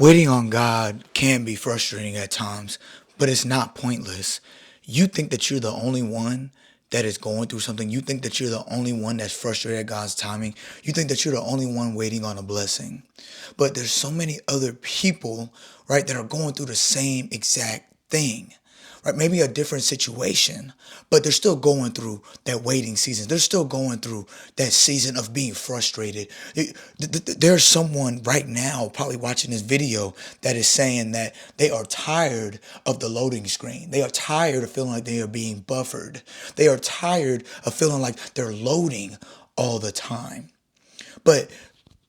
Waiting on God can be frustrating at times, but it's not pointless. You think that you're the only one that is going through something. You think that you're the only one that's frustrated at God's timing. You think that you're the only one waiting on a blessing. But there's so many other people, right, that are going through the same exact thing, right? Maybe a different situation, but they're still going through that waiting season. They're still going through that season of being frustrated. There's someone right now probably watching this video that is saying that they are tired of the loading screen. They are tired of feeling like they are being buffered. They are tired of feeling like they're loading all the time. But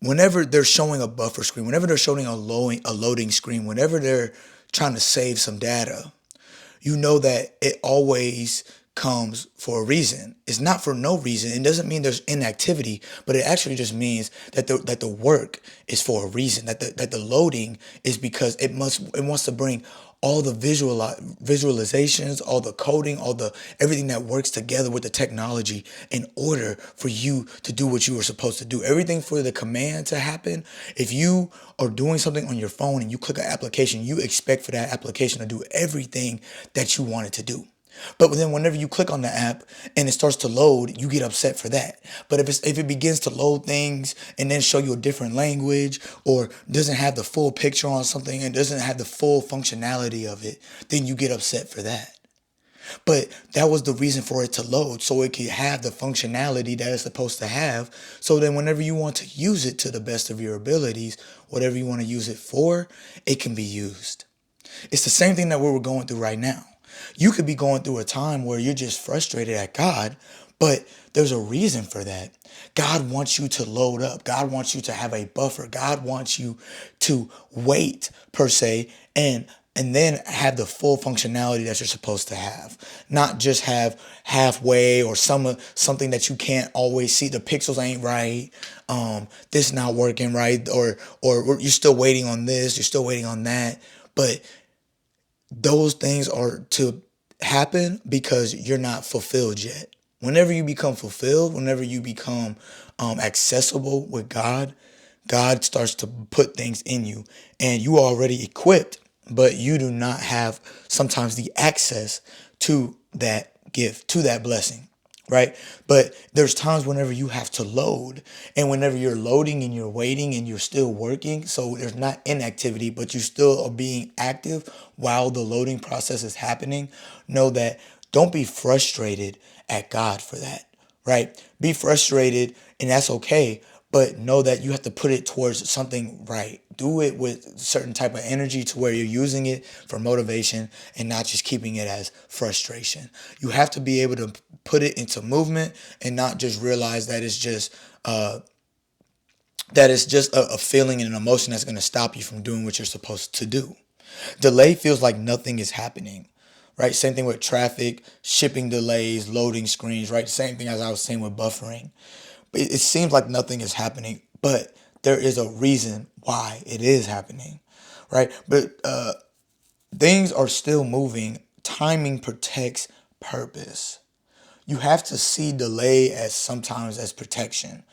whenever they're showing a buffer screen, whenever they're showing a loading screen, whenever they're trying to save some data, you know that it always comes for a reason. It's not for no reason. It doesn't mean there's inactivity, but it actually just means that the work is for a reason. That the loading is because it wants to bring all the visualizations, all the coding, all the everything that works together with the technology in order for you to do what you were supposed to do. Everything for the command to happen. If you are doing something on your phone and you click an application, you expect for that application to do everything that you want it to do. But then whenever you click on the app and it starts to load, you get upset for that. But if it begins to load things and then show you a different language or doesn't have the full picture on something and doesn't have the full functionality of it, then you get upset for that. But that was the reason for it to load, so it could have the functionality that it's supposed to have. So then whenever you want to use it to the best of your abilities, whatever you want to use it for, it can be used. It's the same thing that we're going through right now. You could be going through a time where you're just frustrated at God, but there's a reason for that. God wants you to load up. God wants you to have a buffer. God wants you to wait, per se, and then have the full functionality that you're supposed to have. Not just have halfway or something that you can't always see. The pixels ain't right. This not working right, or you're still waiting on this, you're still waiting on that. But those things are to happen because you're not fulfilled yet. Whenever you become fulfilled, whenever you become accessible with God, God starts to put things in you and you are already equipped, but you do not have sometimes the access to that gift, to that blessing, right? But there's times whenever you have to load, and whenever you're loading and you're waiting and you're still working, so there's not inactivity, but you still are being active while the loading process is happening. Know that don't be frustrated at God for that, right? Be frustrated, and that's okay. But know that you have to put it towards something right. Do it with certain type of energy to where you're using it for motivation and not just keeping it as frustration. You have to be able to put it into movement and not just realize that uh, it's just a feeling and an emotion that's going to stop you from doing what you're supposed to do. Delay feels like nothing is happening, right? Same thing with traffic, shipping delays, loading screens, right? Same thing as I was saying with buffering. It seems like nothing is happening, but there is a reason why it is happening, right? But things are still moving. Timing protects purpose. You have to see delay as sometimes as protection.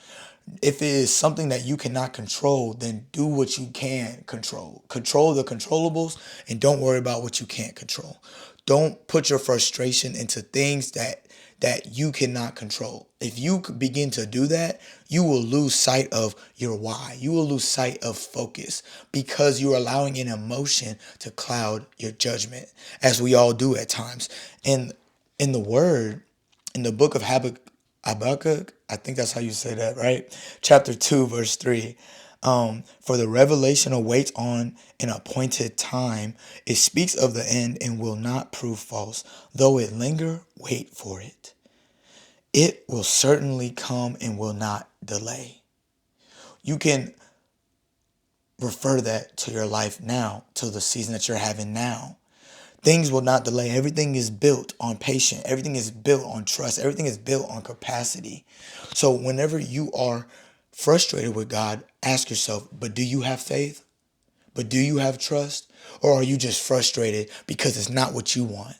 If it is something that you cannot control, then do what you can control. Control the controllables and don't worry about what you can't control. Don't put your frustration into things that you cannot control. If you begin to do that, you will lose sight of your why. You will lose sight of focus because you're allowing an emotion to cloud your judgment, as we all do at times. And in the word, in the book of Habakkuk, I think that's how you say that, right? Chapter 2, verse 3. For the revelation awaits on an appointed time. It speaks of the end and will not prove false. Though it linger, wait for it. It will certainly come and will not delay. You can refer that to your life now, to the season that you're having now. Things will not delay. Everything is built on patience. Everything is built on trust. Everything is built on capacity. So whenever you are frustrated with God, ask yourself, but do you have faith? But do you have trust? Or are you just frustrated because it's not what you want?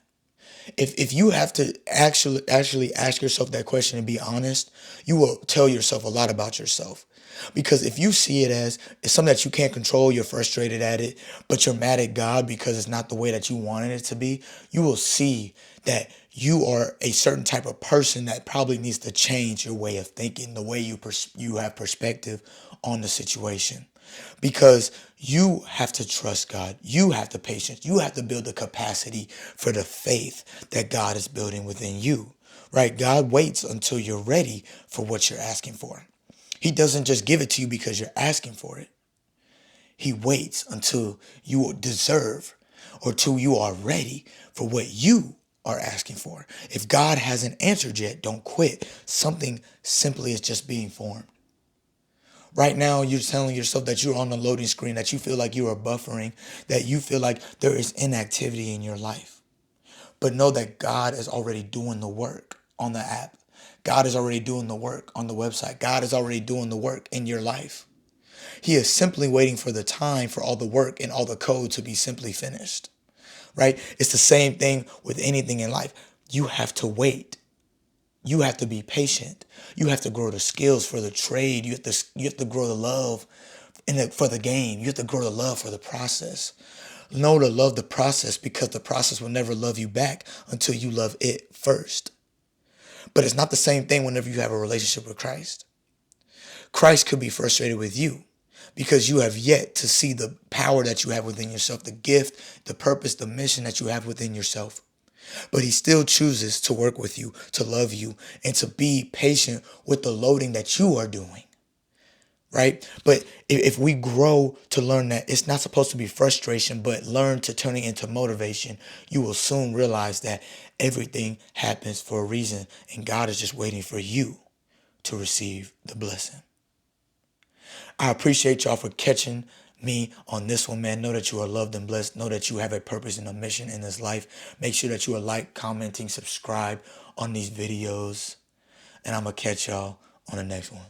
If you have to actually ask yourself that question and be honest, you will tell yourself a lot about yourself. Because if you see it as it's something that you can't control, you're frustrated at it, but you're mad at God because it's not the way that you wanted it to be, you will see that you are a certain type of person that probably needs to change your way of thinking, the way you have perspective on the situation. Because you have to trust God. You have the patience. You have to build the capacity for the faith that God is building within you. Right? God waits until you're ready for what you're asking for. He doesn't just give it to you because you're asking for it. He waits until you deserve or till you are ready for what you are asking for. If God hasn't answered yet, don't quit. Something simply is just being formed. Right now, you're telling yourself that you're on the loading screen, that you feel like you are buffering, that you feel like there is inactivity in your life. But know that God is already doing the work on the app. God is already doing the work on the website. God is already doing the work in your life. He is simply waiting for the time for all the work and all the code to be simply finished. Right? It's the same thing with anything in life. You have to wait. You have to be patient. You have to grow the skills for the trade. You have to grow the love for the game. You have to grow the love for the process. Know to love the process because the process will never love you back until you love it first. But it's not the same thing whenever you have a relationship with Christ. Christ could be frustrated with you because you have yet to see the power that you have within yourself, the gift, the purpose, the mission that you have within yourself. But he still chooses to work with you, to love you, and to be patient with the loading that you are doing. Right? But if we grow to learn that it's not supposed to be frustration, but learn to turn it into motivation, you will soon realize that everything happens for a reason, and God is just waiting for you to receive the blessing. I appreciate y'all for catching me on this one, man. Know that you are loved and blessed. Know that you have a purpose and a mission in this life. Make sure that you are like, commenting, subscribe on these videos. And I'm going to catch y'all on the next one.